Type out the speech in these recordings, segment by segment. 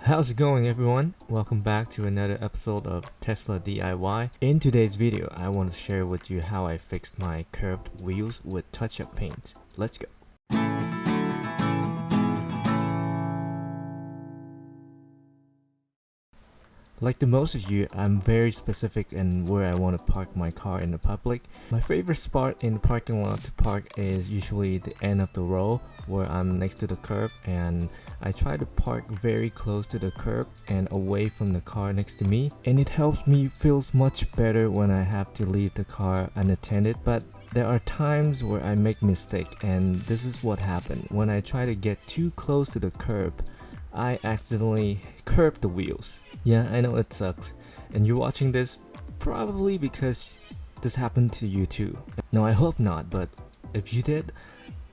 How's it going, everyone? Welcome back to another episode of Tesla DIY. In today's video, I want to share with you how I fixed my curved wheels with touch-up paint. Let's go. Like the most of you, I'm very specific in where I want to park my car in the public. My favorite spot in the parking lot to park is usually the end of the row where I'm next to the curb, and I try to park very close to the curb and away from the car next to me, and it helps me feels much better when I have to leave the car unattended. But there are times where I make mistake, and this is what happened. When I try to get too close to the curb, I accidentally curb the wheels. Yeah, I know it sucks, and you're watching this probably because this happened to you too. No, I hope not, but if you did,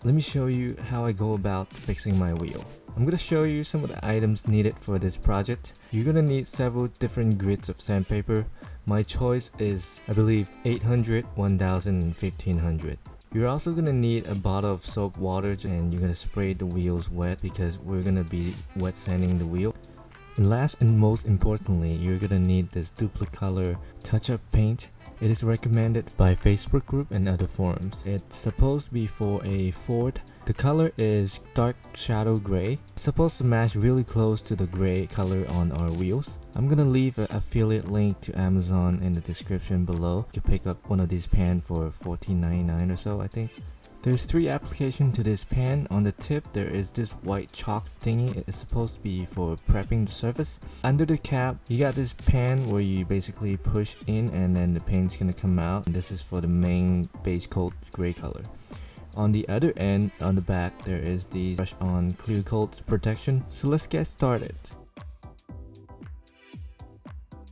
let me show you how I go about fixing my wheel. I'm gonna show you some of the items needed for this project. You're gonna need several different grades of sandpaper. My choice is, I believe, 800, 1000, and 1500. You're also gonna need a bottle of soap water, and you're gonna spray the wheels wet because we're gonna be wet sanding the wheel. And last and most importantly, you're gonna need this Dupli-Color touch-up paint. It is recommended by Facebook group and other forums. It's supposed to be for a Ford. The color is dark shadow gray. It's supposed to match really close to the gray color on our wheels. I'm gonna leave an affiliate link to Amazon in the description below. You can pick up one of these pans for $14.99 or so, I think. There's 3 applications to this pan. On the tip, there is this white chalk thingy. It's supposed to be for prepping the surface. Under the cap, you got this pan where you basically push in and then the paint's gonna come out. And this is for the main base coat gray color. On the other end, on the back, there is the brush on clear coat protection. So let's get started.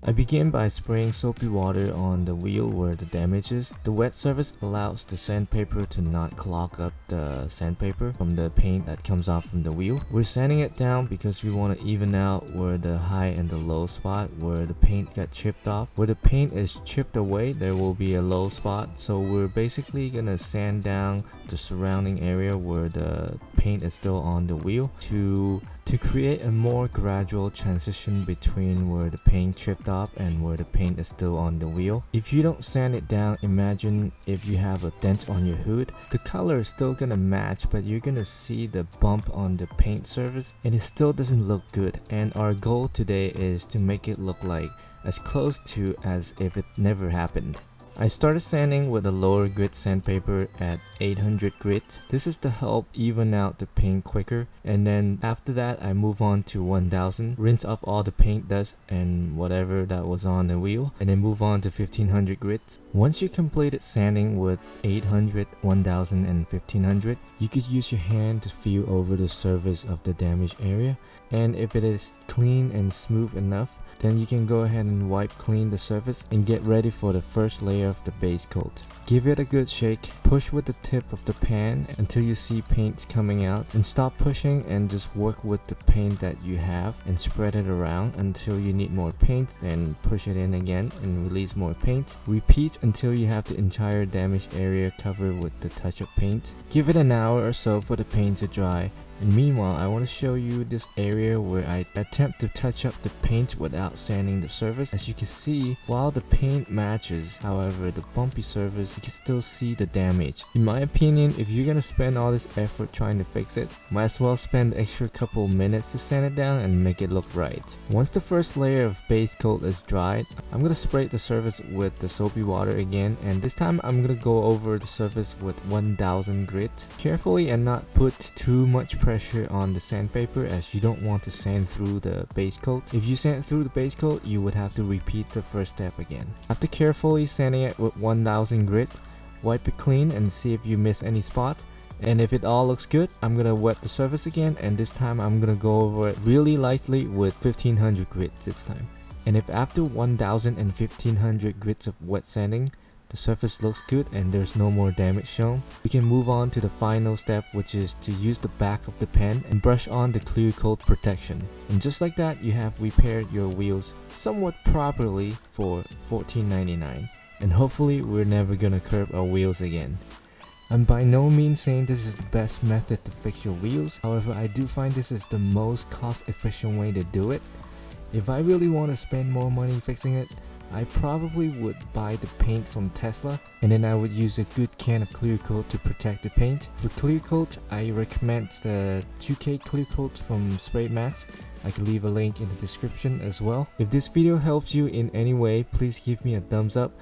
I begin by spraying soapy water on the wheel where the damage is. The wet surface allows the sandpaper to not clog up the sandpaper from the paint that comes off from the wheel. We're sanding it down because we want to even out where the high and the low spot where the paint got chipped off. Where the paint is chipped away, there will be a low spot. So we're basically gonna sand down the surrounding area where the paint is still on the wheel to create a more gradual transition between where the paint chipped off and where the paint is still on the wheel. If you don't sand it down, imagine if you have a dent on your hood. The color is still gonna match, but you're gonna see the bump on the paint surface and it still doesn't look good. And our goal today is to make it look like as close to as if it never happened. I started sanding with a lower grit sandpaper at 800 grit. This is to help even out the paint quicker, and then after that I move on to 1000, rinse off all the paint dust and whatever that was on the wheel, and then move on to 1500 grit. Once you completed sanding with 800, 1000, and 1500, you could use your hand to feel over the surface of the damaged area, and if it is clean and smooth enough, then you can go ahead and wipe clean the surface and get ready for the first layer of the base coat. Give it a good shake, push with the tip of the pan until you see paint coming out, and stop pushing and just work with the paint that you have and spread it around until you need more paint, then push it in again and release more paint. Repeat until you have the entire damaged area covered with the touch-up paint. Give it an hour or so for the paint to dry. And meanwhile, I want to show you this area where I attempt to touch up the paint without sanding the surface. As you can see, while the paint matches, however, the bumpy surface, you can still see the damage. In my opinion, if you're gonna spend all this effort trying to fix it, might as well spend the extra couple minutes to sand it down and make it look right. Once the first layer of base coat is dried, I'm gonna spray the surface with the soapy water again, and this time I'm gonna go over the surface with 1000 grit. Carefully and not put too much pressure on the sandpaper, as you don't want to sand through the base coat. If you sand through the base coat, you would have to repeat the first step again. After carefully sanding it with 1000 grit, wipe it clean and see if you miss any spot. And if it all looks good, I'm gonna wet the surface again, and this time I'm gonna go over it really lightly with 1500 grit this time. And if after 1000 and 1500 grits of wet sanding, the surface looks good and there's no more damage shown, we can move on to the final step, which is to use the back of the pen and brush on the clear coat protection. And just like that, you have repaired your wheels somewhat properly for $14.99. And hopefully we're never gonna curb our wheels again. I'm by no means saying this is the best method to fix your wheels, however I do find this is the most cost efficient way to do it. If I really want to spend more money fixing it, I probably would buy the paint from Tesla, and then I would use a good can of clear coat to protect the paint. For clear coat, I recommend the 2K clear coat from SprayMax. I can leave a link in the description as well. If this video helps you in any way, please give me a thumbs up.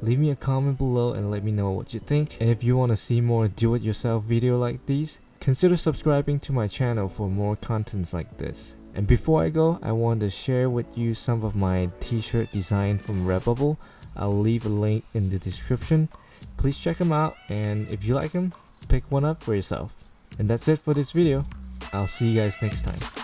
Leave me a comment below and let me know what you think. And if you want to see more do-it-yourself video like these, consider subscribing to my channel for more contents like this. And before I go, I want to share with you some of my t-shirt design from Redbubble. I'll leave a link in the description. Please check them out, and if you like them, pick one up for yourself. And that's it for this video. I'll see you guys next time.